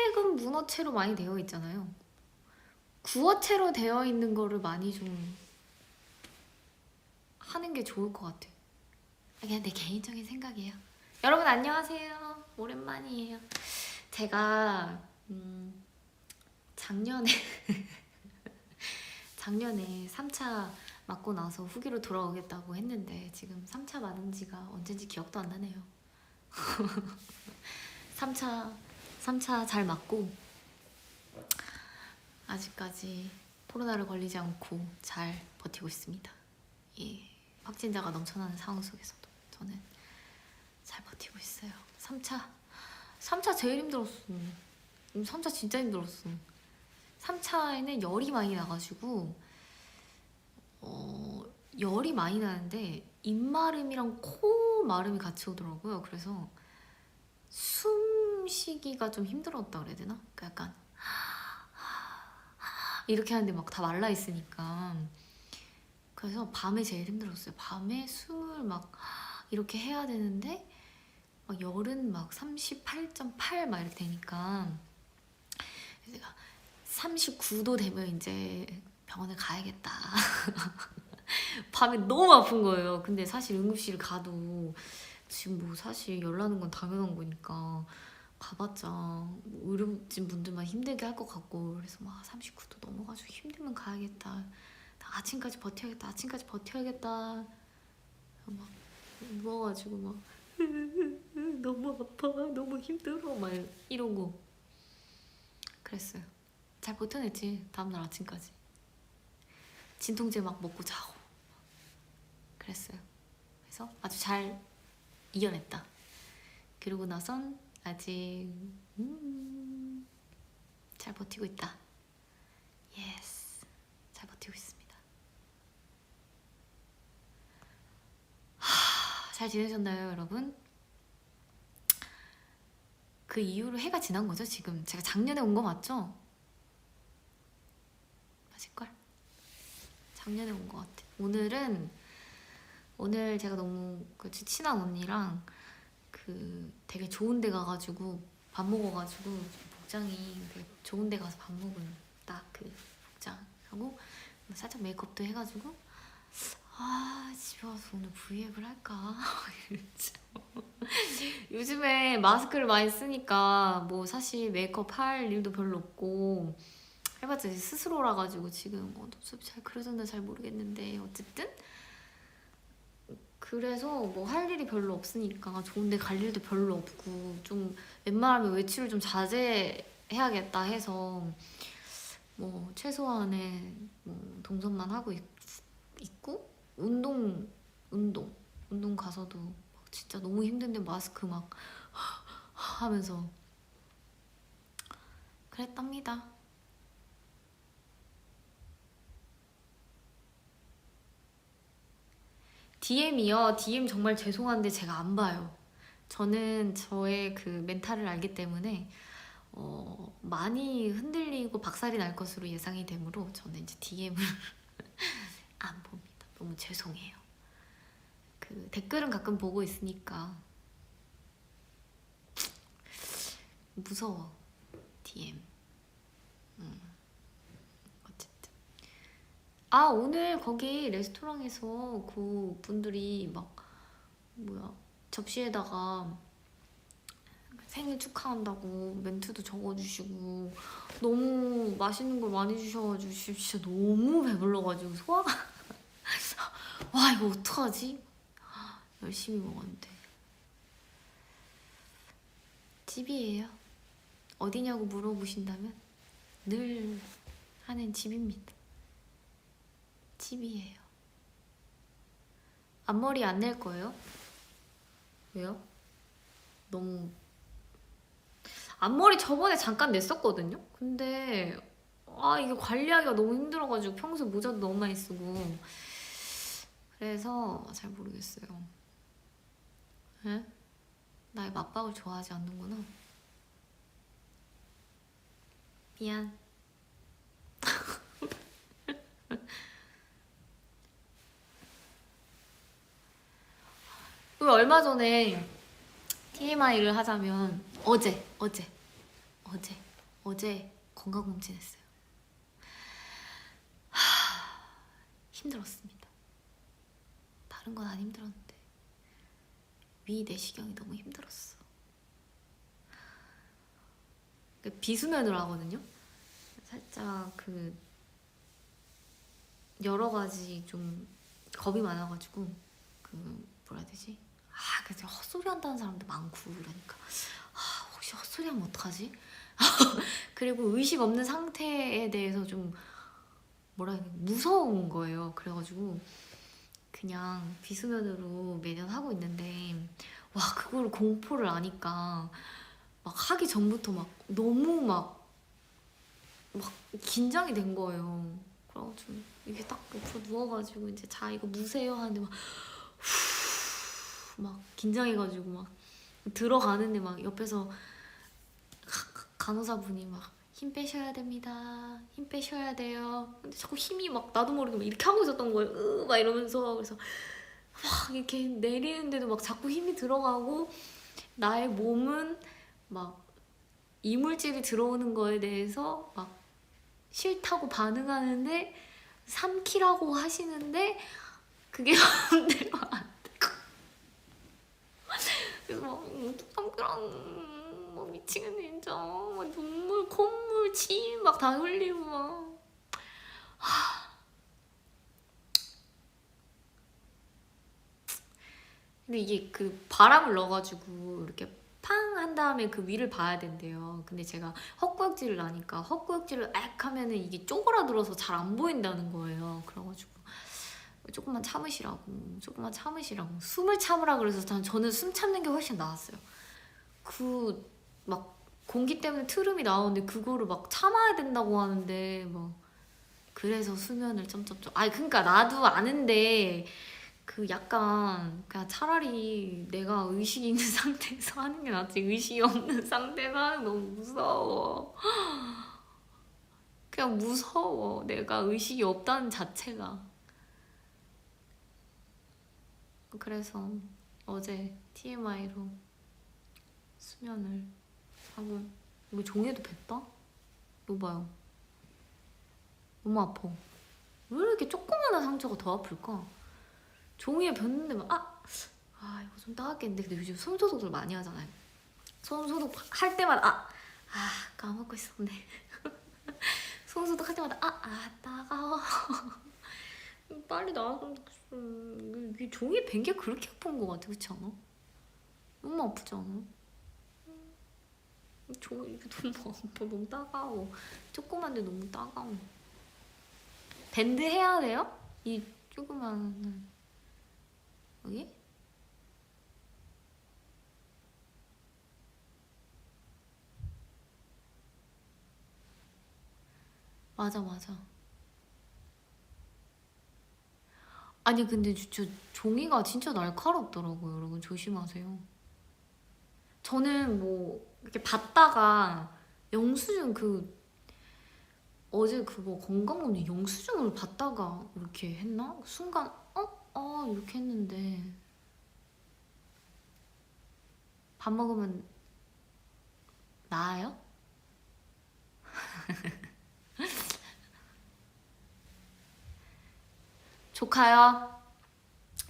시댁은 문어체로 많이 되어 있잖아요. 구어체로 되어 있는 거를 많이 좀 하는 게 좋을 것 같아요. 그냥 내 개인적인 생각이에요. 여러분 안녕하세요. 오랜만이에요. 제가 작년에 작년에 3차 맞고 나서 후기로 돌아오겠다고 했는데 지금 3차 맞은 지가 언젠지 기억도 안 나네요. 3차 잘 맞고 아직까지 코로나를 걸리지 않고 잘 버티고 있습니다. 예, 확진자가 넘쳐나는 상황 속에서도 저는 잘 버티고 있어요. 3차 제일 힘들었어. 3차 진짜 힘들었어. 3차에는 열이 많이 나가지고 열이 많이 나는데 입마름이랑 코 마름이 같이 오더라고요. 그래서 숨쉬기가 좀 힘들었다 그래야 되나? 그러니까 약간 이렇게 하는데 막 다 말라 있으니까. 그래서 밤에 제일 힘들었어요. 밤에 숨을 막 이렇게 해야 되는데 막 열은 막 38.8 막 이렇게 되니까 제가 39도 되면 이제 병원에 가야겠다. 밤에 너무 아픈 거예요. 근데 사실 응급실 가도 지금 뭐 사실 열 나는 건 당연한 거니까 가봤자 뭐 의료진 분들만 힘들게 할 것 같고 그래서 막 39도 넘어가지고 힘들면 가야겠다. 나 아침까지 버텨야겠다. 아침까지 버텨야겠다. 막 누워가지고 막 너무 아파 너무 힘들어 막 이러고 그랬어요. 잘 버텨냈지. 다음날 아침까지 진통제 막 먹고 자고 그랬어요. 그래서 아주 잘 이겨냈다. 그러고 나선 아직 잘 버티고 있다. 예스, 잘 버티고 있습니다. 잘 지내셨나요 여러분? 그 이후로 해가 지난 거죠 지금? 제가 작년에 온 거 맞죠? 맞을걸? 작년에 온 거 같아. 오늘 제가 너무 그 친한 언니랑 그 되게 좋은 데 가가지고 밥 먹어가지고 복장이 되게 좋은 데 가서 밥 먹은 딱 그 복장하고 살짝 메이크업도 해가지고 집에 와서 오늘 브이앱을 할까? 요즘에 마스크를 많이 쓰니까 뭐 사실 메이크업 할 일도 별로 없고 해봤자 스스로라 가지고 지금 어차피 잘 그려졌나 잘 모르겠는데 어쨌든 그래서 뭐 할 일이 별로 없으니까 좋은데 갈 일도 별로 없고 좀 웬만하면 외출을 좀 자제해야겠다 해서 뭐 최소한의 뭐 동선만 하고 있고 운동 가서도 막 진짜 너무 힘든데 마스크 막 하면서 그랬답니다. DM이요? DM 정말 죄송한데 제가 안 봐요. 저는 저의 그 멘탈을 알기 때문에 많이 흔들리고 박살이 날 것으로 예상이 되므로 저는 이제 DM을 안 봅니다. 너무 죄송해요. 그 댓글은 가끔 보고 있으니까 무서워. DM. 어쨌든 오늘 거기 레스토랑에서 그 분들이 막 뭐야 접시에다가 생일 축하한다고 멘트도 적어주시고 너무 맛있는 걸 많이 주셔가지고 진짜 너무 배불러가지고 소화가 와 이거 어떡하지? 열심히 먹었는데 집이에요. 어디냐고 물어보신다면 늘 하는 집입니다. 집이에요. 앞머리 안 낼 거예요? 왜요? 너무 앞머리 저번에 잠깐 냈었거든요? 근데 이게 관리하기가 너무 힘들어가지고 평소에 모자도 너무 많이 쓰고 그래서 잘 모르겠어요. 에? 나의 맞박을 좋아하지 않는구나. 미안. 그 얼마 전에 TMI를 하자면 어제 어제 건강검진했어요. 힘들었습니다. 다른 건 안 힘들었는데 위 내시경이 너무 힘들었어. 비수면으로 하거든요. 살짝 그 여러 가지 좀 겁이 많아가지고 그 뭐라 해야 되지? 그래서 헛소리 한다는 사람도 많고 그러니까 혹시 헛소리 하면 어떡하지? 그리고 의식 없는 상태에 대해서 좀 뭐라 해야 되나 무서운 거예요. 그래가지고 그냥 비수면으로 매년 하고 있는데 와 그거를 공포를 아니까 막 하기 전부터 막 너무 막 긴장이 된 거예요. 그래가지고 이게 딱 옆으로 누워가지고 이제 자 이거 무세요 하는데 막 긴장해가지고 막 들어가는데 막 옆에서 간호사분이 막 힘 빼셔야 됩니다. 힘 빼셔야 돼요. 근데 자꾸 힘이 막 나도 모르게 막 이렇게 하고 있었던 거예요. 막 이러면서 그래서 막 이렇게 내리는데도 막 자꾸 힘이 들어가고 나의 몸은 막 이물질이 들어오는 거에 대해서 막 싫다고 반응하는데 삼키라고 하시는데 그게 마음대로 안 되고 그래서 막 삼키라고 막 미치겠네 진짜. 막 눈물, 콧물, 침 막 다 흘리고 막 근데 이게 그 바람을 넣어가지고 이렇게 팡 한 다음에 그 위를 봐야 된대요. 근데 제가 헛구역질을 하니까 헛구역질을 악 하면은 이게 쪼그라들어서 잘 안 보인다는 거예요. 그래가지고 조금만 참으시라고 숨을 참으라 그래서 저는 숨 참는 게 훨씬 나았어요. 그 막 공기 때문에 트름이 나오는데 그거를 막 참아야 된다고 하는데 막 그래서 수면을 점점점 그러니까 나도 아는데 그 약간 그냥 차라리 내가 의식이 있는 상태에서 하는 게 낫지 의식이 없는 상태에서 하는 거 너무 무서워. 그냥 무서워. 내가 의식이 없다는 자체가. 그래서 어제 TMI로 수면을 하고 이거 종이에도 뱉다? 이거 봐요. 너무 아파. 왜 이렇게 조그마한 상처가 더 아플까? 종이에 뱉는데 막 이거 좀 따갑겠는데. 근데 요즘 손소독을 많이 하잖아요. 손소독 할 때마다 까먹고 있었네. 손소독 할 때마다 따가워. 빨리 나왔으면 좋겠어. 이게 종이에 뱉는 게 그렇게 아픈 거 같아. 그렇지 않아? 너무 아프지 않아? 종이 이게 너무 아파. 너무 따가워. 조그만데 너무 따가워. 밴드 해야 돼요? 이 조그만 여기? 맞아. 아니 근데 진짜 종이가 진짜 날카롭더라고요. 여러분 조심하세요. 저는 뭐 이렇게 받다가 영수증 어제 그거 건강검진 영수증을 받다가 이렇게 했나? 순간 이렇게 했는데 밥 먹으면 나아요?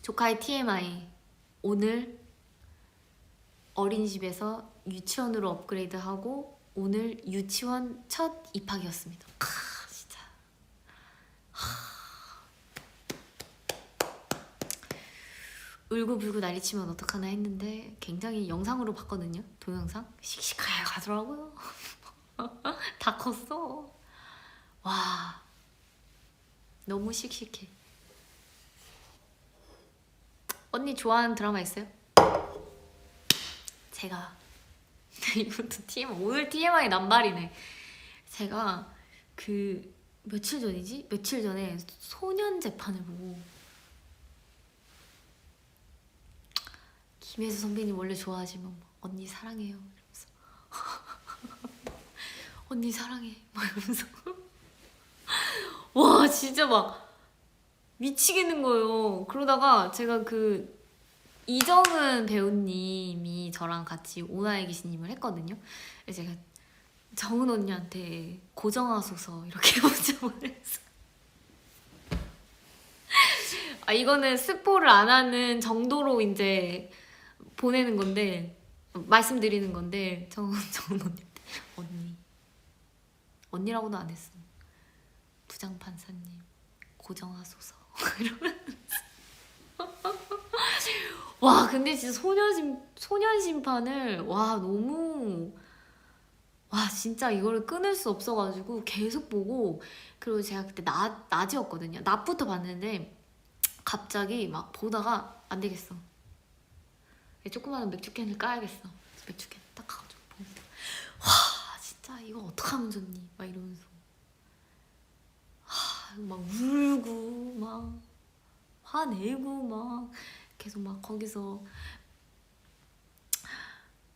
조카의 TMI. 오늘 어린이집에서 유치원으로 업그레이드하고 오늘 유치원 첫 입학이었습니다. 진짜. 울고불고 난리치면 어떡하나 했는데 굉장히 영상으로 봤거든요. 동영상. 씩씩하게 가더라고요. 다 컸어. 와 너무 씩씩해. 언니 좋아하는 드라마 있어요? 제가 이것도 TMI. 오늘 TMI 남발이네. 제가 그 며칠 전에 소년재판을 보고 김혜수 선배님 원래 좋아하시면 언니 사랑해요 이러면서 언니 사랑해 막 이러면서 와 진짜 막 미치겠는 거예요. 그러다가 제가 그 이정은 배우님이 저랑 같이 오나의 귀신님을 했거든요. 제가 정은 언니한테 고정하소서 이렇게 문자 보냈어. 아 이거는 스포를 안 하는 정도로 이제 보내는 건데 말씀드리는 건데 정은 언니한테 언니라고도 안 했어. 부장판사님 고정하소서 이러면 와 근데 진짜 소년심판을 와 너무 와 진짜 이거를 끊을 수 없어가지고 계속 보고 그리고 제가 그때 낮이었거든요. 낮부터 봤는데 갑자기 막 보다가 안 되겠어. 조그마한 맥주캔을 까야겠어. 맥주캔 딱 가가지고 보는데 와 진짜 이거 어떡하면 좋니? 막 이러면서 막 울고 막 화내고 막 계속 막 거기서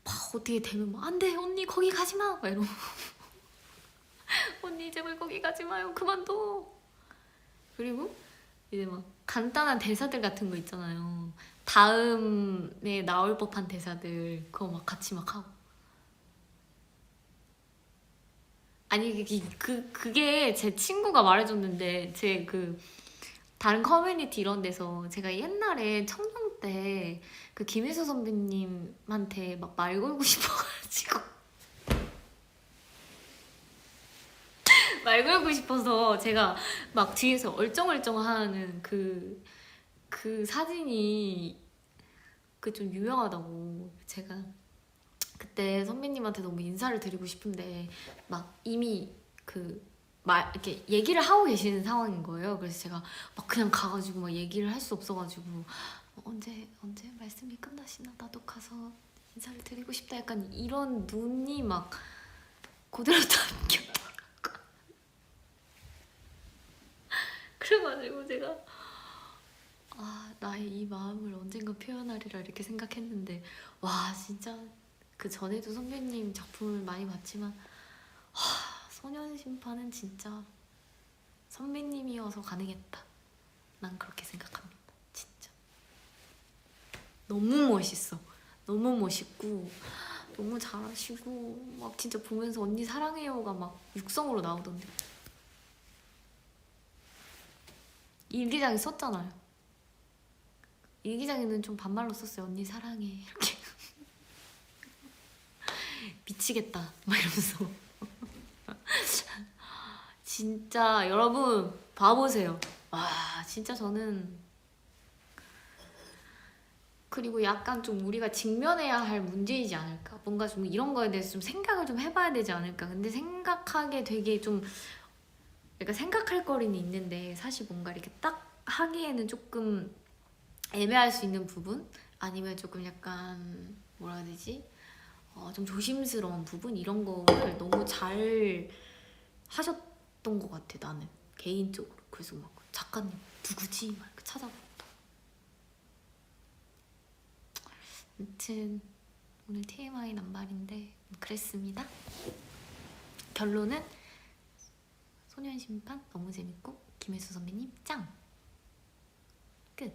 막 어떻게 되면 막 안돼 언니 거기 가지마 막 이러고 언니 제발 거기 가지마요 그만둬. 그리고 이제 막 간단한 대사들 같은 거 있잖아요. 다음에 나올 법한 대사들 그거 막 같이 막 하고 아니 그게 제 친구가 말해줬는데 제 그 다른 커뮤니티 이런 데서 제가 옛날에 청년 때 그 김혜수 선배님한테 막 말 걸고 싶어가지고 말 걸고 싶어서 제가 막 뒤에서 얼쩡얼쩡하는 그 사진이 그 좀 유명하다고. 제가 그때 선배님한테 너무 인사를 드리고 싶은데 막 이미 이렇게 얘기를 하고 계시는 상황인 거예요. 그래서 제가 막 그냥 가가지고 막 얘기를 할 수 없어가지고 언제 말씀이 끝나시나 나도 가서 인사를 드리고 싶다 약간 이런 눈이 막 그대로 담겼더라고. 그래가지고 제가 나의 이 마음을 언젠가 표현하리라 이렇게 생각했는데 와 진짜 그 전에도 선배님 작품을 많이 봤지만 소년심판은 진짜 선배님이어서 가능했다. 난 그렇게 생각합니다. 진짜 너무 멋있어. 너무 멋있고 너무 잘하시고 막 진짜 보면서 언니 사랑해요가 막 육성으로 나오던데. 일기장에 썼잖아요. 일기장에는 좀 반말로 썼어요. 언니 사랑해 이렇게. 미치겠다 막 이러면서. 진짜 여러분 봐보세요. 와 진짜 저는 그리고 약간 좀 우리가 직면해야 할 문제이지 않을까. 뭔가 좀 이런 거에 대해서 좀 생각을 좀 해봐야 되지 않을까. 근데 생각하게 되게 좀 그러니까 생각할 거리는 있는데 사실 뭔가 이렇게 딱 하기에는 조금 애매할 수 있는 부분 아니면 조금 약간 뭐라 해야 되지? 좀 조심스러운 부분 이런 거를 너무 잘 하셨던 것 같아 나는 개인적으로. 그래서 막 작가님 누구지? 막 이렇게 찾아보고 아무튼 오늘 TMI 낱말인데 그랬습니다. 결론은 소년심판 너무 재밌고 김혜수 선배님 짱! 끝!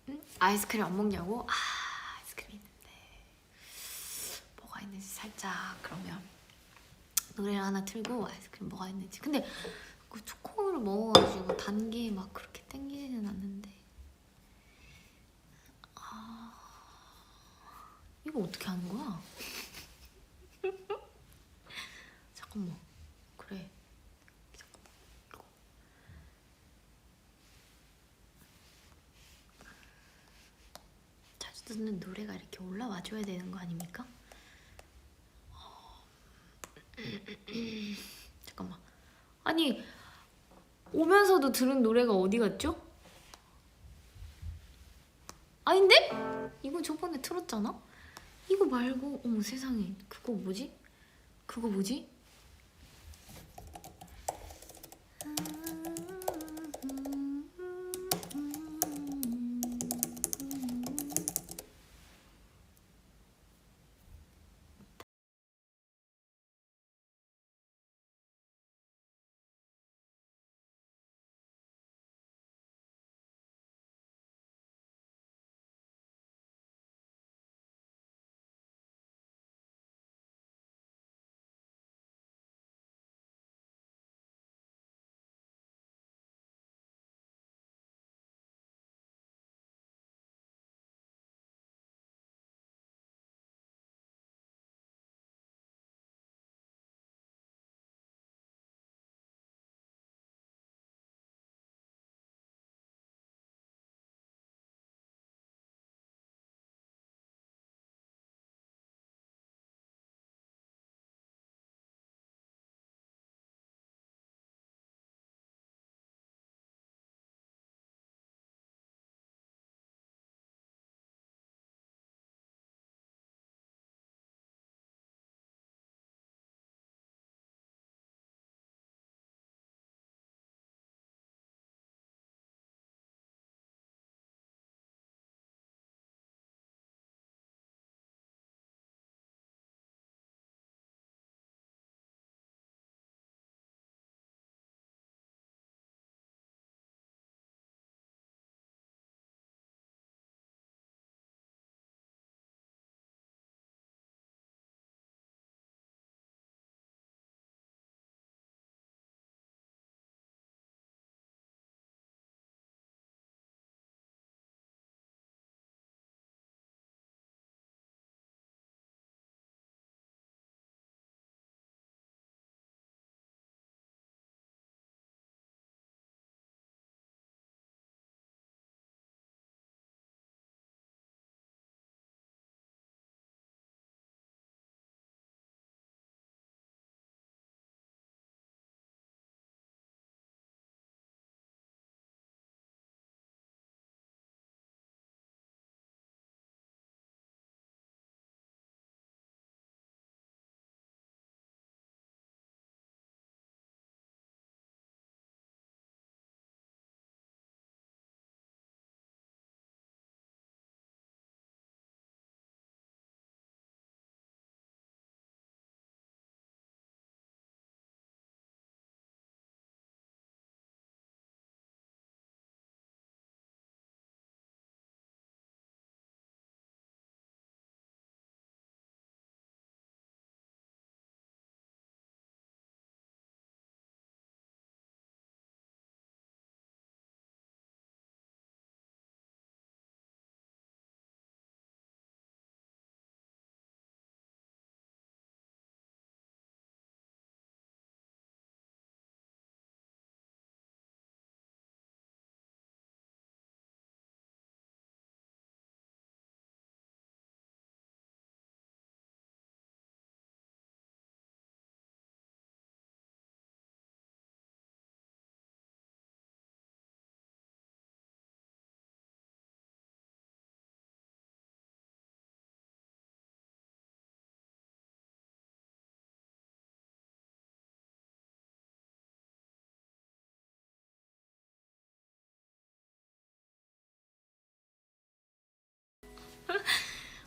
응? 아이스크림 안 먹냐고? 아이스크림 있는데 뭐가 있는지 살짝 그러면 노래를 하나 틀고 아이스크림 뭐가 있는지. 근데 그 초코를 먹어가지고 단 게 막 그렇게 땡기지는 않는데 이거 어떻게 하는 거야? 잠깐만. 그래. 잠깐만. 이거. 자주 듣는 노래가 이렇게 올라와 줘야 되는 거 아닙니까? 잠깐만. 아니 오면서도 들은 노래가 어디 갔죠? 아닌데? 이거 저번에 틀었잖아? 이거 말고 어머 세상에 그거 뭐지? 그거 뭐지?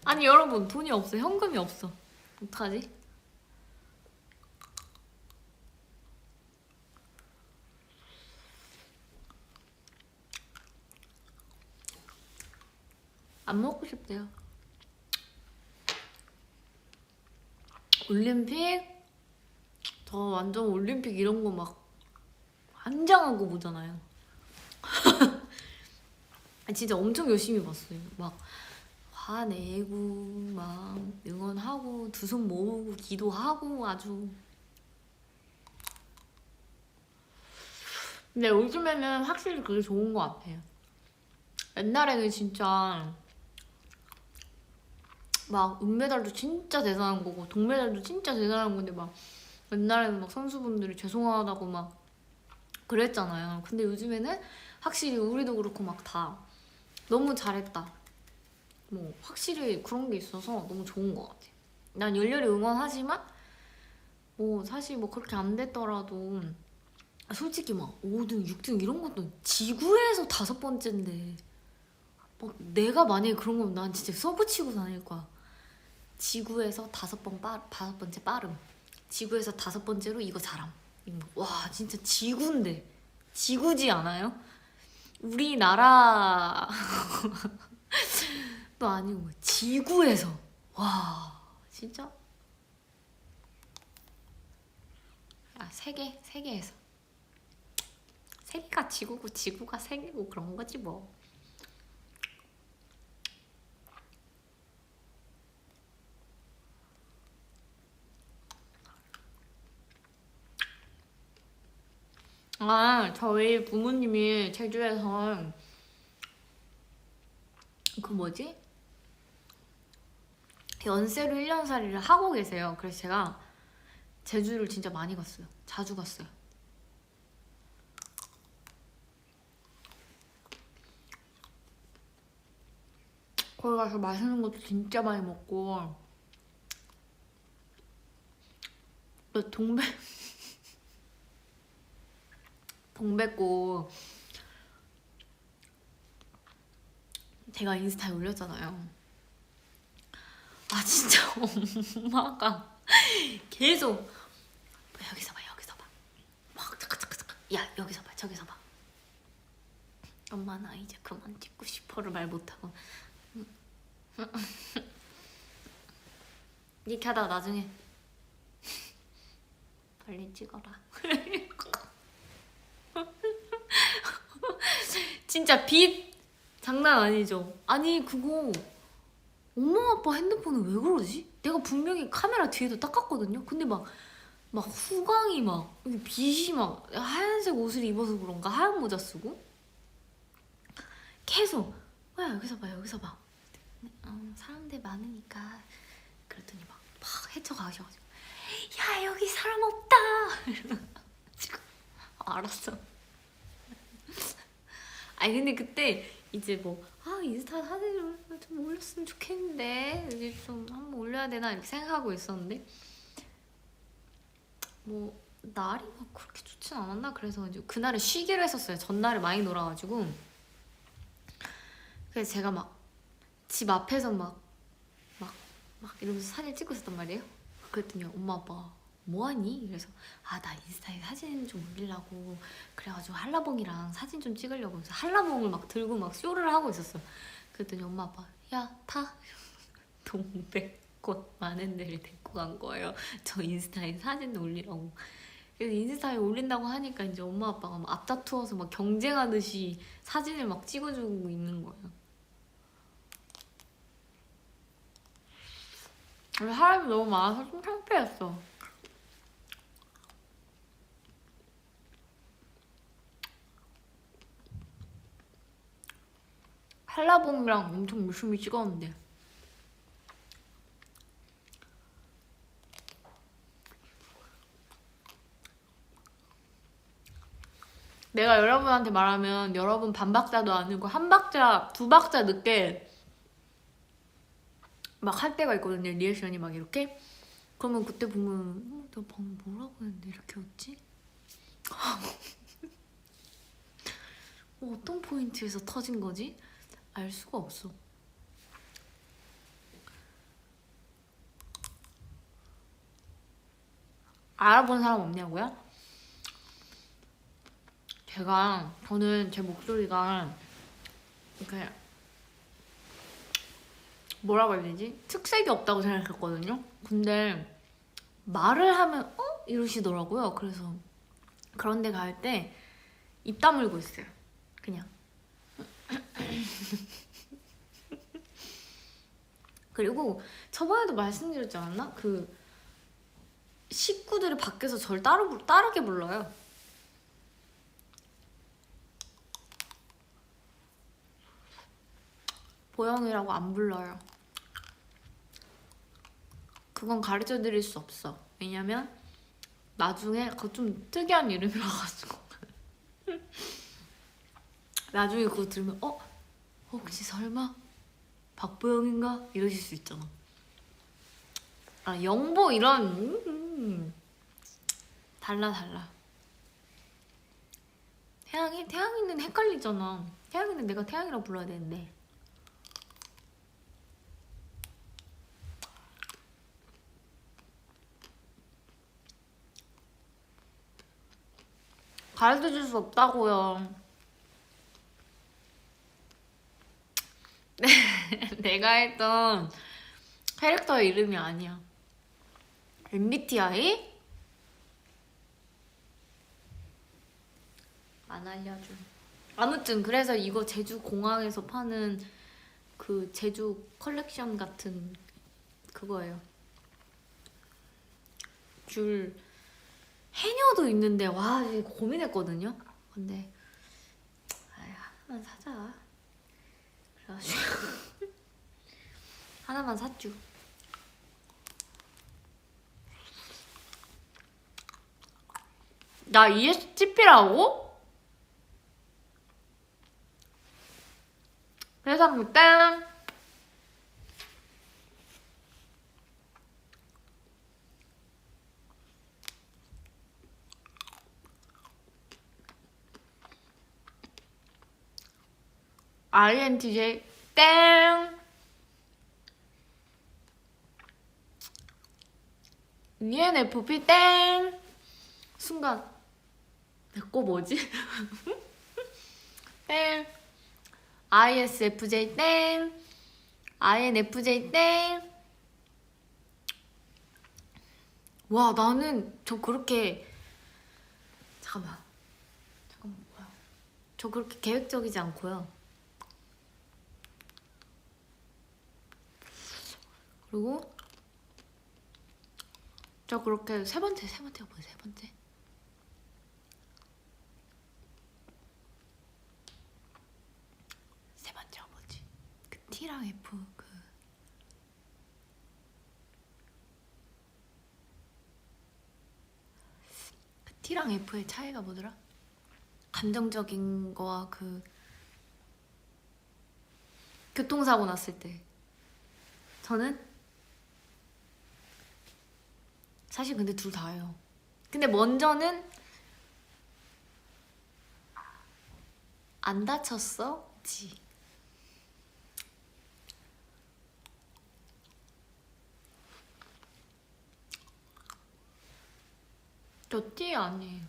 아니 여러분 돈이 없어. 현금이 없어. 어떡하지? 안 먹고 싶대요. 올림픽? 저 완전 올림픽 이런 거 막 환장하고 보잖아요. 진짜 엄청 열심히 봤어요. 막 화내고 막 응원하고 두 손 모으고 기도하고 아주. 근데 요즘에는 확실히 그게 좋은 것 같아요. 옛날에는 진짜 막 은메달도 진짜 대단한 거고 동메달도 진짜 대단한 건데 막 옛날에는 막 선수분들이 죄송하다고 막 그랬잖아요. 근데 요즘에는 확실히 우리도 그렇고 막 다 너무 잘했다. 뭐 확실히 그런 게 있어서 너무 좋은 것 같아. 난 열렬히 응원하지만 뭐 사실 뭐 그렇게 안 됐더라도 솔직히 막 5등, 6등 이런 것도 지구에서 5번째인데 막 내가 만약에 그런 거면 난 진짜 서브치고 다닐 거야. 지구에서 5번째 빠름. 지구에서 5번째로 이거 잘함. 와 진짜 지구인데 지구지 않아요? 우리나라 또 아니고 지구에서 와 진짜 세계에서 세계가 지구고 지구가 세계고 그런 거지 뭐. 저희 부모님이 제주에서 그 뭐지? 연세로 1년살이를 하고 계세요. 그래서 제가 제주를 진짜 많이 갔어요. 자주 갔어요. 거기 가서 맛있는 것도 진짜 많이 먹고 또 동백꽃 제가 인스타에 올렸잖아요. 진짜 엄마가 계속 여기서 봐 여기서 봐 막 잠깐 야 여기서 봐 저기서 봐 엄마 나 이제 그만 찍고 싶어를 말 못하고 이렇게 하다가 나중에 빨리 찍어라 진짜 빛 장난 아니죠? 아니 그거 엄마 아빠 핸드폰은 왜 그러지? 내가 분명히 카메라 뒤에도 닦았거든요? 근데 막 후광이 막 여기 빛이 막 하얀색 옷을 입어서 그런가 하얀 모자 쓰고 계속 야 여기서 봐 여기서 봐 사람들 많으니까 그랬더니 막 헤쳐가셔가지고 야 여기 사람 없다 지금 알았어. 아니 근데 그때 이제 뭐 인스타 사진을 좀 올렸으면 좋겠는데 이제 좀 한번 올려야 되나 이렇게 생각하고 있었는데 뭐 날이 막 그렇게 좋진 않았나 그래서 이제 그날은 쉬기로 했었어요. 전날에 많이 놀아가지고 그래서 제가 막 집 앞에서 막 이러면서 사진 찍고 있었단 말이에요. 그랬더니 엄마 아빠 뭐하니? 그래서 나 인스타에 사진 좀 올리려고 그래가지고 한라봉이랑 사진 좀 찍으려고 해서 한라봉을 막 들고 막 쇼를 하고 있었어. 그랬더니 엄마 아빠 야 타 동백꽃 많은 데를 데리고 간 거예요. 저 인스타에 사진 올리라고. 그래서 인스타에 올린다고 하니까 이제 엄마 아빠가 막 앞다투어서 막 경쟁하듯이 사진을 막 찍어주고 있는 거예요. 사람이 너무 많아서 좀 창피했어. 한라봉이랑 엄청 열심히 찍었는데 내가 여러분한테 말하면 여러분 반박자도 아니고 한 박자, 두 박자 늦게 막 할 때가 있거든요. 리액션이 막 이렇게 그러면 그때 보면 내가 방금 뭐라고 했는데 이렇게 웃지? 어떤 포인트에서 터진 거지? 알 수가 없어. 알아본 사람 없냐고요? 저는 제 목소리가 이렇게 뭐라고 해야 되지? 특색이 없다고 생각했거든요. 근데 말을 하면 이러시더라고요. 그래서 그런 데 갈 때 입 다물고 있어요. 그냥. 그리고 저번에도 말씀드렸지 않았나? 그 식구들이 밖에서 저를 따르게 불러요. 보영이라고 안 불러요. 그건 가르쳐 드릴 수 없어. 왜냐면 나중에 그거 좀 특이한 이름이라가지고 나중에 그거 들으면 혹시 설마 박보영인가? 이러실 수 있잖아. 아, 영보 이런 달라. 태양이는 헷갈리잖아. 태양이는 내가 태양이라고 불러야 되는데. 가르쳐 줄 수 없다고요. 내가 했던 캐릭터의 이름이 아니야. MBTI? 안 알려줘. 아무튼 그래서 이거 제주 공항에서 파는 그 제주 컬렉션 같은 그거예요. 줄 해녀도 있는데 와 고민했거든요. 근데 하나만 사자. 그래가지고 하나만 샀죠. 나 ESTP라고? 세상 땡. INTJ 땡. ENFP 땡. 순간 내 거 뭐지? 땡. ISFJ 땡. INFJ 땡. 와 나는 저 그렇게 잠깐만 뭐야? 저 그렇게 계획적이지 않고요. 그리고 저 그렇게 세 번째가 뭐야? 세 번째 뭐지? 그 T랑 F 그 T랑 F의 차이가 뭐더라? 감정적인 거와 그 교통사고 났을 때 저는 사실 근데 둘 다예요. 근데 먼저는 안 다쳤어? 지. 저 T 아니에요.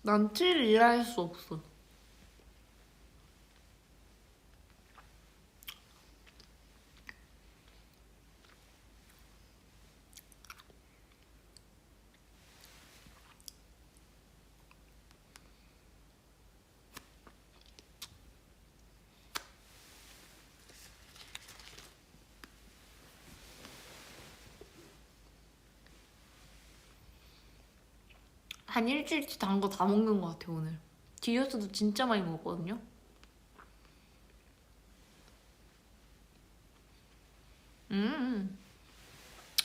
난 T를 이해할 수 없어. 한 일주일치 단 거 다 먹는 것 같아 오늘. 디저트도 진짜 많이 먹었거든요.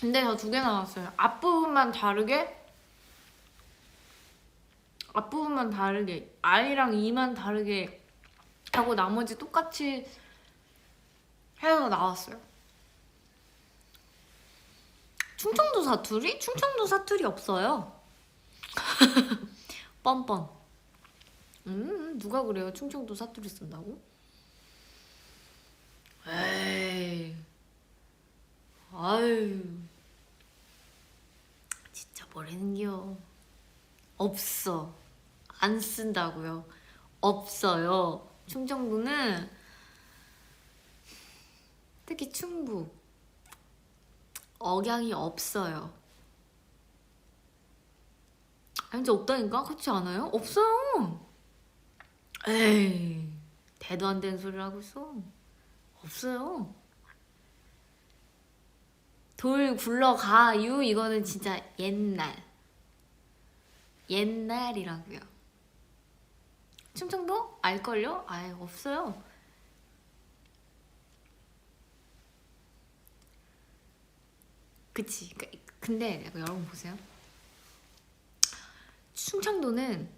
근데 저 2개 나왔어요. 앞부분만 다르게 I랑 E만 다르게 하고 나머지 똑같이 해서 나왔어요. 충청도 사투리? 충청도 사투리 없어요. 뻔뻔. 누가 그래요? 충청도 사투리 쓴다고? 에이. 아유 진짜 뭐라는겨. 없어. 안 쓴다고요. 없어요. 충청도는 특히 충북 억양이 없어요. 아니 진짜 없다니까? 그렇지 않아요? 없어요. 에이 대도 안 되는 소리를 하고 있어. 없어요. 돌 굴러가유 이거는 진짜 옛날이라고요. 충청도? 알걸요? 아예 없어요. 그치. 근데 여러분 보세요. 충청도는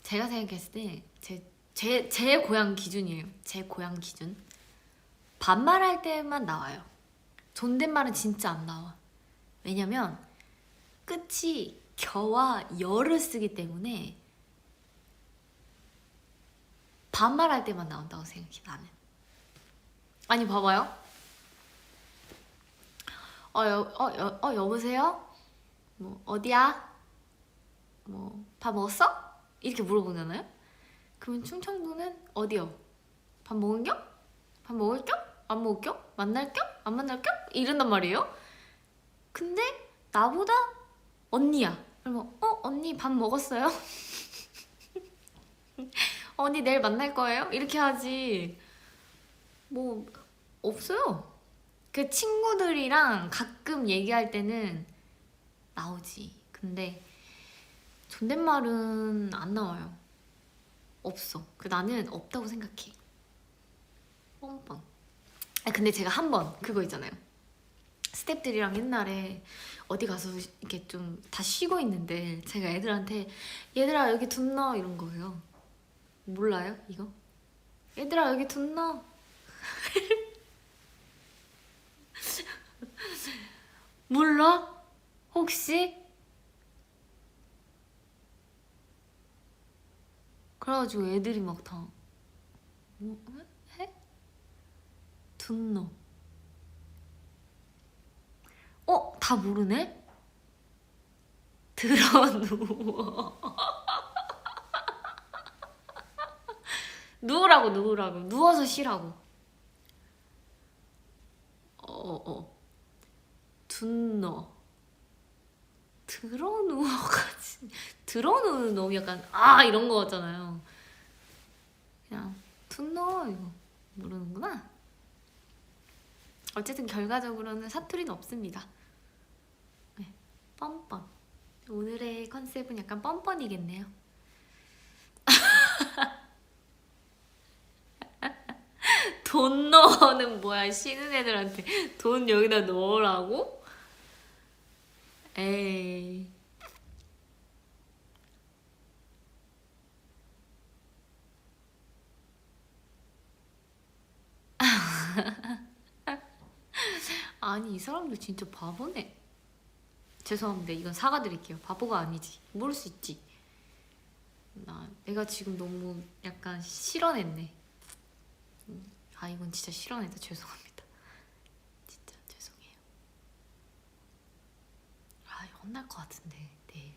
제가 생각했을 때 제 고향 기준이에요. 제 고향 기준. 반말할 때만 나와요. 존댓말은 진짜 안 나와. 왜냐면 끝이 겨와 여를 쓰기 때문에 반말할 때만 나온다고 생각해 나는. 아니 봐봐요. 여보세요? 뭐 어디야? 뭐 밥 먹었어? 이렇게 물어보잖아요. 그러면 충청도는 어디요? 밥 먹은겨? 밥 먹을겨? 안 먹을겨? 만날겨? 안 만날겨? 이런단 말이에요. 근데 나보다 언니야. 그러면 언니 밥 먹었어요? 언니 내일 만날 거예요? 이렇게 하지. 뭐 없어요. 그 친구들이랑 가끔 얘기할 때는 나오지. 근데 존댓말은 안 나와요. 없어. 나는 없다고 생각해. 뻔뻔. 근데 제가 한 번 그거 있잖아요. 스태프들이랑 옛날에 어디 가서 이렇게 좀 다 쉬고 있는데 제가 애들한테 얘들아 여기 둔 넣어 이런 거예요. 몰라요 이거? 얘들아 여기 둔 넣어. 몰라? 혹시? 그래가지고 애들이 막 다 뭐 해? 둔 넣어. 다 모르네? 들어 누워. 누우라고 누워서 쉬라고. 둔너 들어 누워가지. 들어 누워 약간 이런 거 같잖아요. 그냥 둔너 이거 모르는구나. 어쨌든 결과적으로는 사투리는 없습니다. 네, 뻔뻔. 오늘의 컨셉은 약간 뻔뻔이겠네요. 돈 넣어는 뭐야. 쉬는 애들한테 돈 여기다 넣으라고? 에이. 아니 이 사람들 진짜 바보네. 죄송합니다. 이건 사과드릴게요. 바보가 아니지. 모를 수 있지. 내가 지금 너무 약간 실언했네. 이건 진짜 실언했다. 죄송합니다. 진짜 죄송해요. 이거 혼날 것 같은데 내일.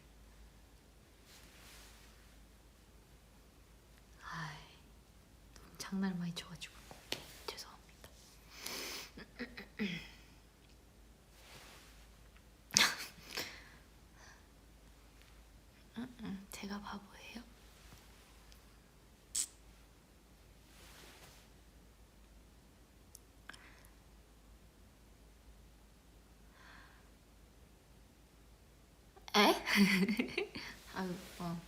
너무 장난을 많이 쳐가지고 죄송합니다. 제가 바보예요? 에?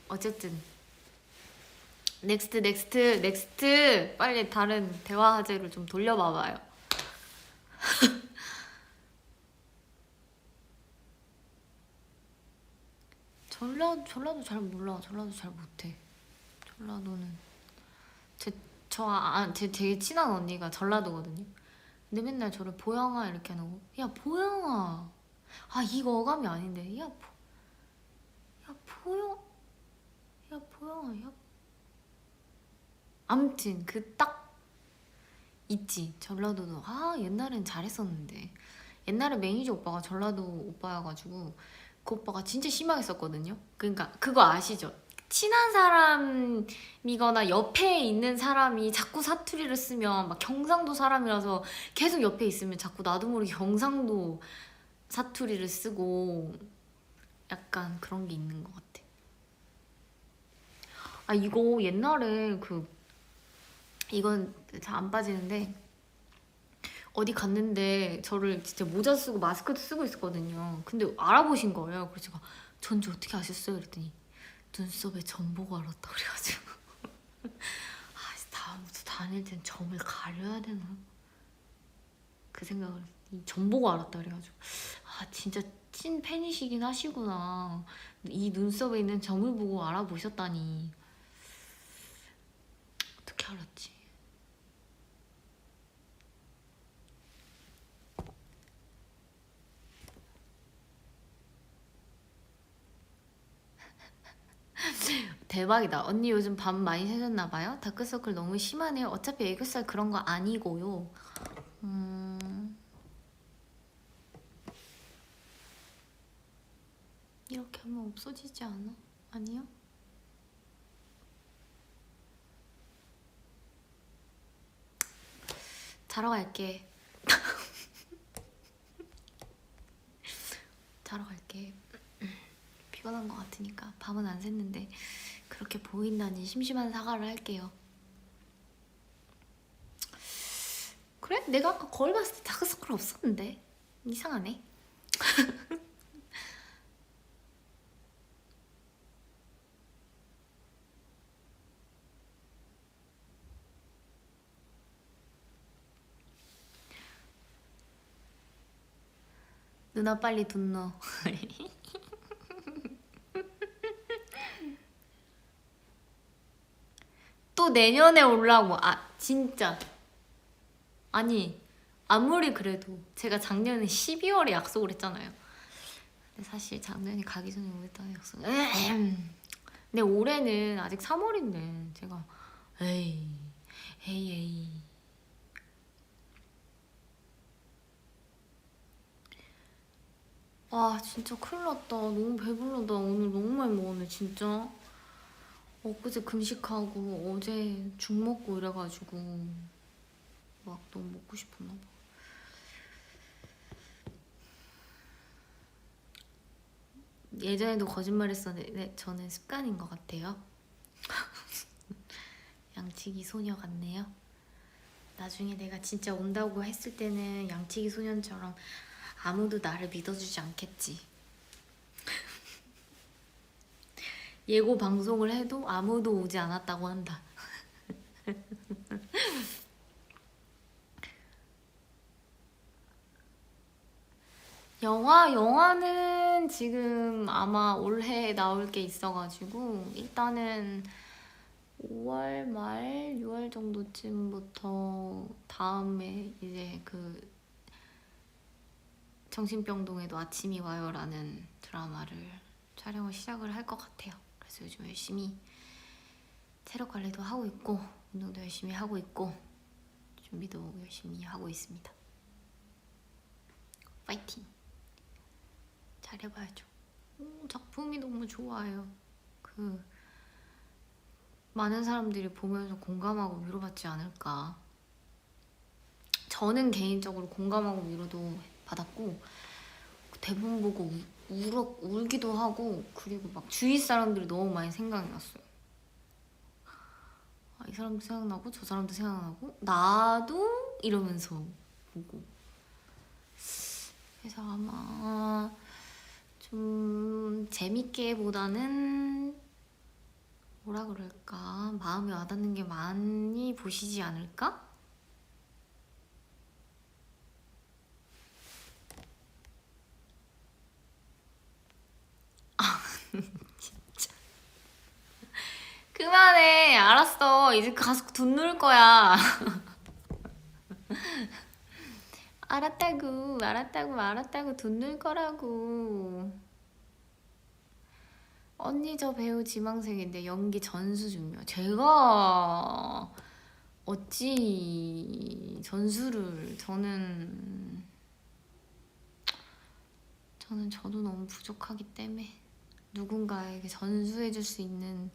어쨌든 넥스트 빨리 다른 대화 화제를 좀 돌려봐봐요. 전라도 잘 몰라. 전라도 잘 못해. 전라도는 제 되게 친한 언니가 전라도거든요. 근데 맨날 저를 보영아 이렇게 하고 야 보영아 이거 어감이 아닌데 야 보영 야 보영아 야 암튼 있지. 전라도도 옛날엔 잘했었는데. 옛날에 매니저 오빠가 전라도 오빠여가지고 그 오빠가 진짜 심하게 썼거든요. 그러니까 그거 아시죠? 친한 사람이거나 옆에 있는 사람이 자꾸 사투리를 쓰면 막 경상도 사람이라서 계속 옆에 있으면 자꾸 나도 모르게 경상도 사투리를 쓰고 약간 그런 게 있는 것 같아. 이거 옛날에 이건 잘 안 빠지는데 어디 갔는데 저를 진짜 모자 쓰고 마스크도 쓰고 있었거든요. 근데 알아보신 거예요. 그래서 제가 전지 어떻게 아셨어요? 그랬더니 눈썹에 점 보고 알았다 그래가지고 다음부터 다닐 땐 점을 가려야 되나? 그 생각을 이 점 보고 알았다 그래가지고 진짜 찐 팬이시긴 하시구나. 이 눈썹에 있는 점을 보고 알아보셨다니. 어떻게 알았지? 대박이다. 언니 요즘 밤 많이 새셨나봐요? 다크서클 너무 심하네요. 어차피 애교살 그런 거 아니고요. 이렇게 하면 없어지지 않아? 아니요? 자러 갈게. 자러 갈게. 피곤한 것 같으니까 밤은 안 샜는데 그렇게 보인다니 심심한 사과를 할게요. 그래? 내가 아까 거울 봤을 때 다크서클 없었는데 이상하네. 누나 빨리 돈 넣어. 또 내년에 오려고. 진짜 아니 아무리 그래도 제가 작년에 12월에 약속을 했잖아요. 근데 사실 작년에 가기 전에 오겠다는 약속. 근데 올해는 아직 3월인데 제가 에이. 진짜 큰일 났다. 너무 배불러다. 오늘 너무 많이 먹었네 진짜. 엊그제 금식하고 어제 죽 먹고 이래가지고 막 너무 먹고 싶었나 봐. 예전에도 거짓말했었는데 저는 습관인 것 같아요. 양치기 소녀 같네요. 나중에 내가 진짜 온다고 했을 때는 양치기 소년처럼 아무도 나를 믿어주지 않겠지. 예고 방송을 해도 아무도 오지 않았다고 한다. 영화는 지금 아마 올해 나올 게 있어가지고 일단은 5월 말 6월 정도쯤부터 다음에 이제 정신병동에도 아침이 와요라는 드라마를 촬영을 시작을 할 것 같아요. 그래서 요즘 열심히 체력 관리도 하고 있고 운동도 열심히 하고 있고 준비도 열심히 하고 있습니다. 파이팅! 잘해봐야죠. 작품이 너무 좋아요. 많은 사람들이 보면서 공감하고 위로받지 않을까. 저는 개인적으로 공감하고 위로도 받았고 대본 보고 울기도 하고 그리고 막 주위 사람들이 너무 많이 생각이 났어요. 이 사람도 생각나고 저 사람도 생각나고 나도 이러면서 보고. 그래서 아마 좀 재밌게 보다는 뭐라 그럴까 마음에 와닿는 게 많이 보시지 않을까? 진짜 그만해. 알았어. 이제 가서 돈 넣을 거야. 알았다고 돈 넣을 거라고. 언니 저 배우 지망생인데 연기 전수 중요. 제가 어찌 전수를 저도 너무 부족하기 때문에 누군가에게 전수해줄 수 있는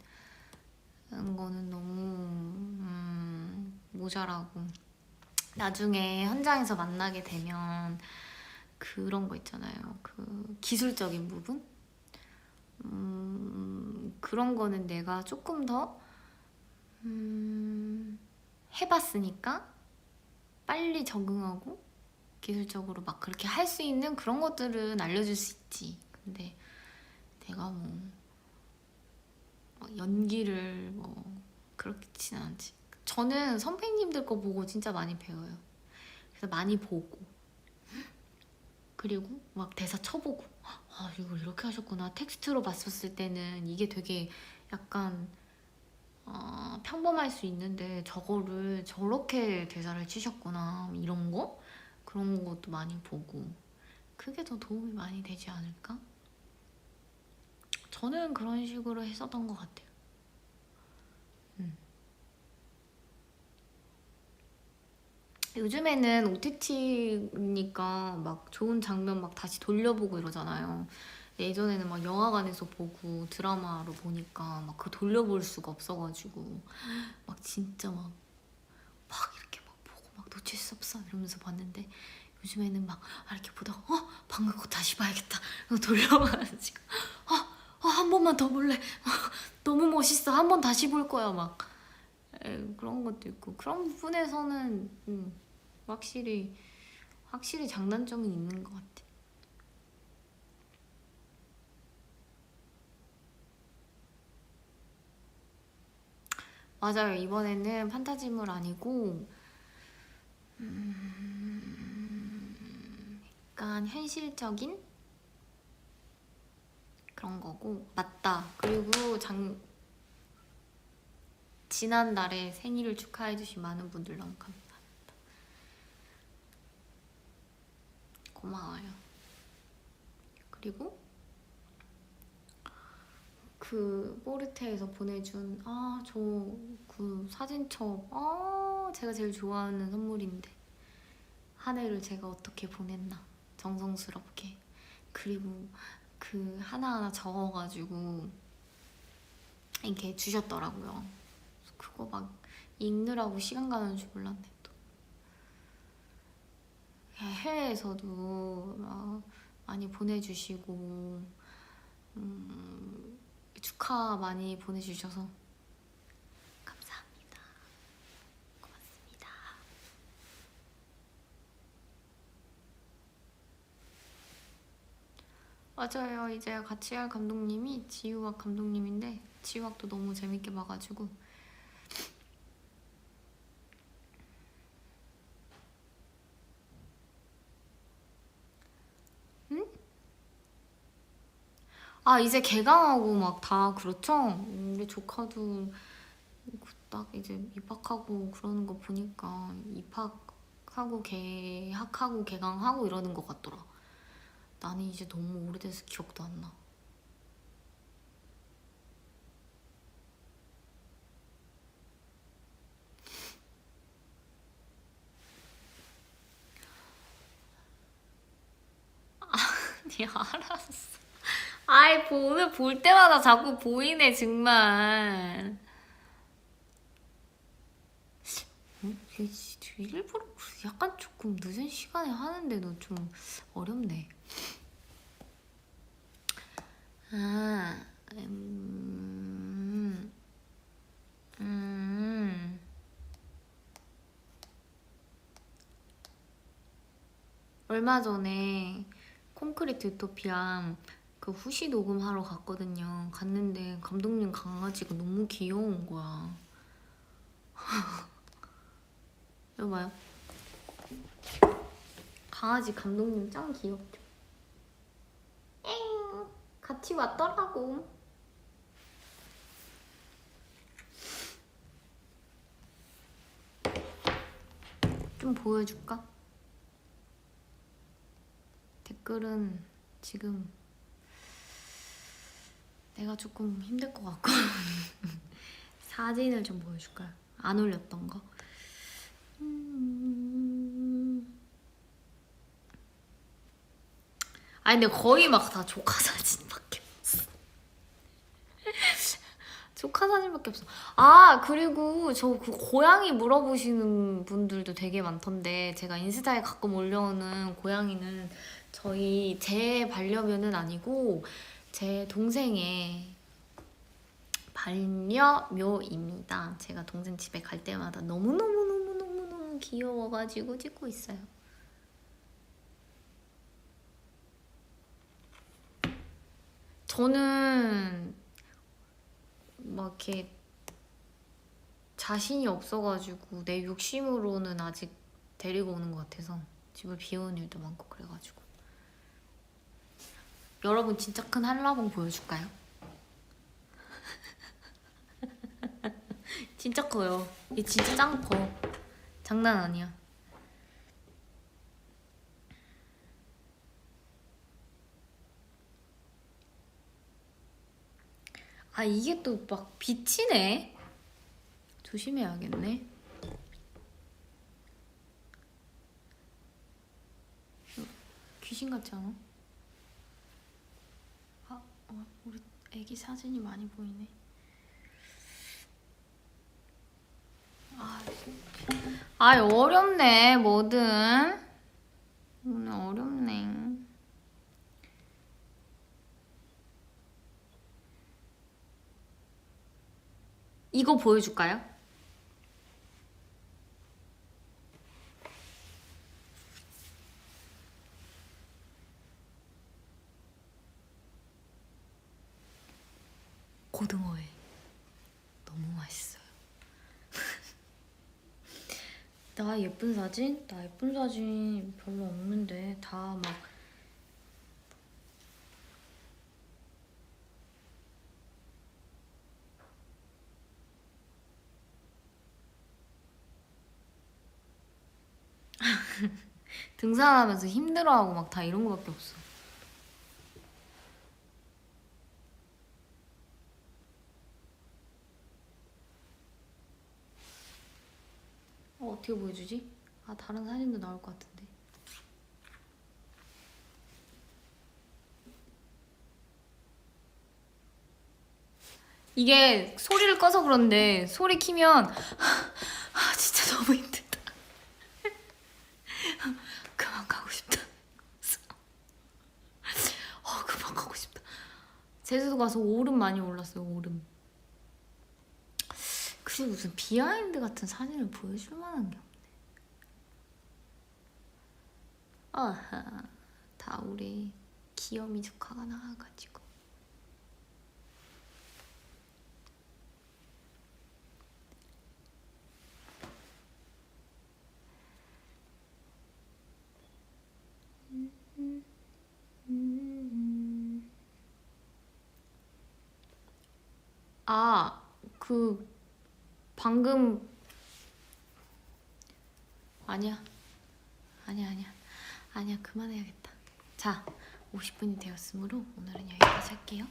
거는 너무 모자라고 나중에 현장에서 만나게 되면 그런 거 있잖아요. 그 기술적인 부분? 그런 거는 내가 조금 더 해봤으니까 빨리 적응하고 기술적으로 막 그렇게 할 수 있는 그런 것들은 알려줄 수 있지. 근데 내가 연기를 그렇지는 않지. 저는 선배님들 거 보고 진짜 많이 배워요. 그래서 많이 보고 그리고 막 대사 쳐보고 아 이걸 이렇게 하셨구나. 텍스트로 봤었을 때는 이게 되게 약간 평범할 수 있는데 저거를 저렇게 대사를 치셨구나 이런 거? 그런 것도 많이 보고 그게 더 도움이 많이 되지 않을까? 저는 그런 식으로 했었던 것 같아요. 요즘에는 OTT니까 막 좋은 장면 막 다시 돌려보고 이러잖아요. 예전에는 막 영화관에서 보고 드라마로 보니까 막 그 돌려볼 수가 없어가지고 막 진짜 막 이렇게 막 보고 막 놓칠 수 없어 이러면서 봤는데 요즘에는 막 이렇게 보다가 방금 거 다시 봐야겠다 돌려봐가지고 한 번만 더 볼래 너무 멋있어 한 번 다시 볼 거야 막 그런 것도 있고 그런 부분에서는 확실히 장단점이 있는 것 같아. 맞아요. 이번에는 판타지물 아니고 약간 현실적인 그런 거고 맞다. 그리고 지난달에 생일을 축하해주신 많은 분들 너무 감사합니다. 고마워요. 그리고 그 포르테에서 보내준 저 그 사진첩 제가 제일 좋아하는 선물인데 한 해를 제가 어떻게 보냈나 정성스럽게 그리고 그 하나하나 적어가지고 이렇게 주셨더라고요. 그거 막 읽느라고 시간 가는 줄 몰랐네. 또 해외에서도 막 많이 보내주시고 축하 많이 보내주셔서 감사합니다. 고맙습니다. 맞아요. 이제 같이 할 감독님이 지우학 감독님인데 지우학도 너무 재밌게 봐가지고 응? 이제 개강하고 막 다 그렇죠? 우리 조카도 딱 이제 입학하고 그러는 거 보니까 입학하고 개학하고 개강하고 이러는 것 같더라. 나는 이제 너무 오래돼서 기억도 안 나. 네, 알았어. 오늘 볼 때마다 자꾸 보이네, 정말. 이게 일부러 약간 조금 늦은 시간에 하는데도 좀 어렵네. 아, 얼마 전에 콘크리트 유토피아 그 후시 녹음하러 갔거든요. 갔는데 감독님 강아지가 너무 귀여운 거야. 여봐요. 강아지 감독님 짱 귀엽죠? 엥 같이 왔더라고. 좀 보여줄까? 댓글은 지금 내가 조금 힘들 것 같고 사진을 좀 보여줄까요? 안 올렸던 거? 아니 근데 거의 막 다 조카 사진밖에 없어. 조카 사진밖에 없어. 아 그리고 저 그 고양이 물어보시는 분들도 되게 많던데, 제가 인스타에 가끔 올려오는 고양이는 저희 제 반려묘는 아니고 제 동생의 반려묘입니다. 제가 동생 집에 갈 때마다 너무너무너무너무너무 귀여워가지고 찍고 있어요. 저는 막 이렇게 자신이 없어가지고 내 욕심으로는 아직 데리고 오는 것 같아서 집을 비우는 일도 많고 그래가지고. 여러분 진짜 큰 한라봉 보여줄까요? 진짜 커요. 얘 진짜 짱 커. 장난 아니야. 아 이게 또 막 비치네. 조심해야겠네. 귀신 같지 않아? 아, 우리 애기 사진이 많이 보이네. 아 어렵네 뭐든. 오늘 어렵네. 이거 보여줄까요? 고등어회 너무 맛있어요. 나 예쁜 사진? 나 예쁜 사진 별로 없는데 다 막 등산하면서 힘들어하고 막 다 이런 거밖에 없어. 어떻게 보여주지? 아 다른 사진도 나올 것 같은데. 이게 소리를 꺼서 그런데 소리 키면 아 진짜 너무 힘들다. 그만 가고 싶다. 그만 가고 싶다. 제주도 가서 오름 많이 올랐어요. 오름. 글쎄 무슨 비하인드 같은 사진을 보여줄 만한 게 없네. 아하, 다 우리 귀요미 조카가 나와가지고. 아, 그 방금 아니야. 아니야 그만해야겠다. 자 50분이 되었으므로 오늘은 여기까지 할게요.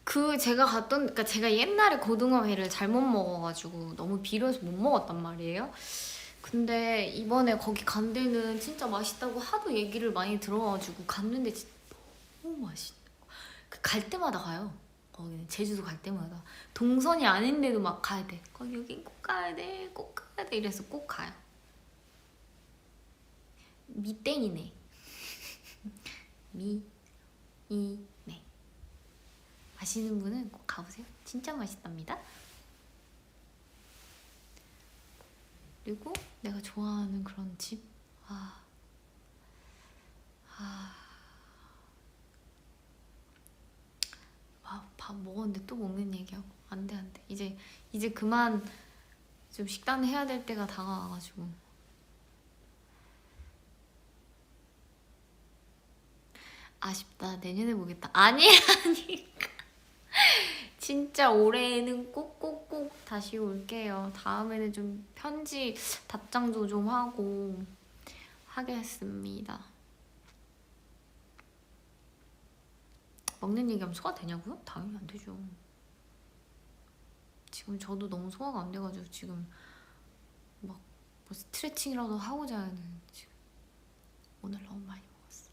그 제가 갔던, 그러니까 제가 옛날에 고등어회를 잘못 먹어가지고 너무 비려서 못 먹었단 말이에요. 근데 이번에 거기 간 데는 진짜 맛있다고 하도 얘기를 많이 들어가지고 갔는데 진짜 너무 맛있는 거. 갈 때마다 가요. 거기는 제주도 갈 때마다 동선이 아닌데도 막 가야 돼. 거기 여긴 꼭 가야 돼, 꼭 가야 돼 이래서 꼭 가요. 미땡이네. 미이네. 아시는 분은 꼭 가보세요. 진짜 맛있답니다. 그리고 내가 좋아하는 그런 집. 밥 먹었는데 또 먹는 얘기하고 안돼. 이제 그만 좀 식단 해야 될 때가 다가와가지고. 아쉽다. 내년에 보겠다. 아니 진짜 올해에는 꼭꼭꼭 다시 올게요. 다음에는 좀 편지 답장도 좀 하고 하겠습니다. 먹는 얘기하면 소화 되냐고요? 당연히 안 되죠. 지금 저도 너무 소화가 안 돼가지고 지금 막 뭐 스트레칭이라도 하고 자야 되는 지금 오늘 너무 많이 먹었어.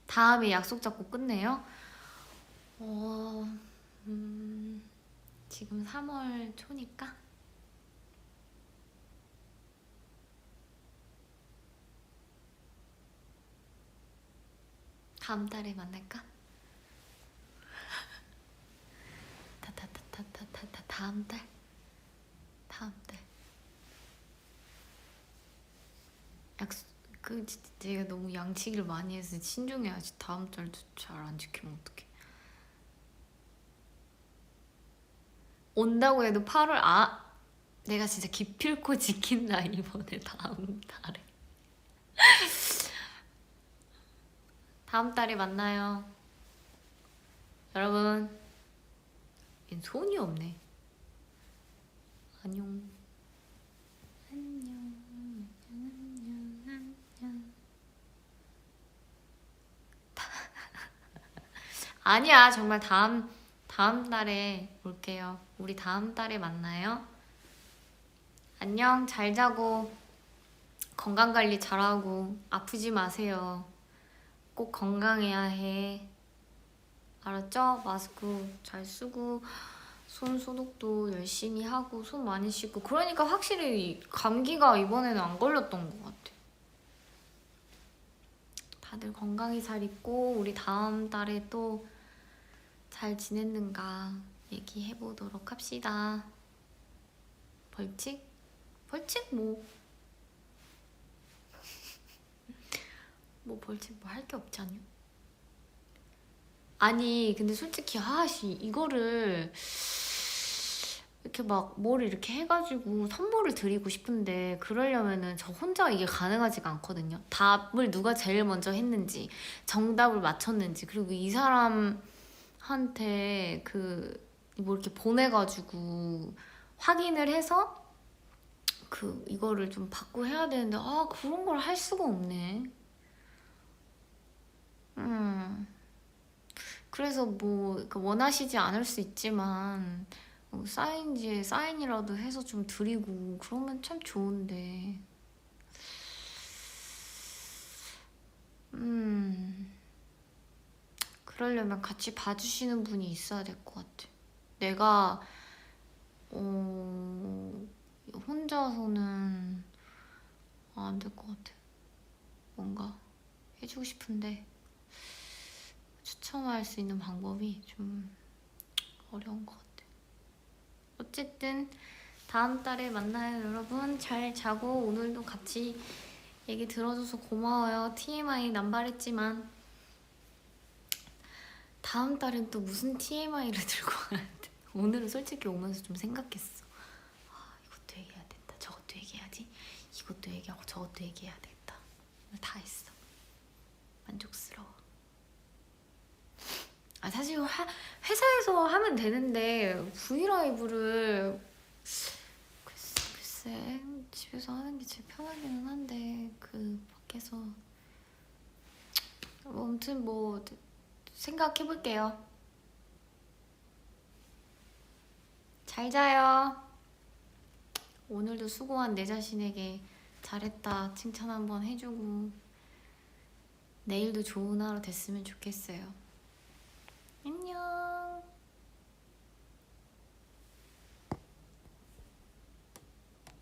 다음에 약속 잡고 끝내요? 지금 3월 초니까 다음 달에 만날까? 다음 달. 약속 제가 너무 양치기를 많이 해서 신중해야지. 다음 달도 잘 안 지키면 어떡해. 온다고 해도 8월 내가 진짜 기필코 지킨다 이번에 다음 달에. 다음 달에 만나요. 여러분. 얜 손이 없네. 안녕. 아니야, 정말 다음 달에 올게요. 우리 다음 달에 만나요. 안녕, 잘 자고 건강 관리 잘하고 아프지 마세요. 꼭 건강해야 해. 알았죠? 마스크 잘 쓰고 손 소독도 열심히 하고 손 많이 씻고. 그러니까 확실히 감기가 이번에는 안 걸렸던 것 같아. 다들 건강히 잘 있고 우리 다음 달에 또 잘 지냈는가 얘기해보도록 합시다. 벌칙? 벌칙 뭐 벌칙 뭐 할 게 없지 않냐? 아니 근데 솔직히 이거를 이렇게 막 뭘 이렇게 해가지고 선물을 드리고 싶은데 그러려면은 저 혼자 이게 가능하지가 않거든요. 답을 누가 제일 먼저 했는지, 정답을 맞췄는지, 그리고 이 사람한테 뭐 이렇게 보내가지고 확인을 해서 이거를 좀 받고 해야 되는데 그런 걸 할 수가 없네. 그래서 뭐 원하시지 않을 수 있지만 사인지에 사인이라도 해서 좀 드리고 그러면 참 좋은데. 그러려면 같이 봐주시는 분이 있어야 될 것 같아. 내가 혼자서는 안 될 것 같아. 뭔가 해주고 싶은데 추천할 수 있는 방법이 좀 어려운 것 같아. 어쨌든 다음 달에 만나요, 여러분. 잘 자고 오늘도 같이 얘기 들어줘서 고마워요. TMI 남발했지만 다음 달엔 또 무슨 TMI를 들고 와야 돼? 오늘은 솔직히 오면서 좀 생각했어. 이것도 얘기해야 된다. 저것도 얘기해야지. 이것도 얘기하고 저것도 얘기해야 되겠다. 다 했어. 만족스러워. 사실 회사에서 하면 되는데 브이라이브를 글쎄 집에서 하는 게 제일 편하기는 한데 밖에서 아무튼 생각해볼게요. 잘 자요. 오늘도 수고한 내 자신에게 잘했다 칭찬 한번 해주고 내일도 좋은 하루 됐으면 좋겠어요.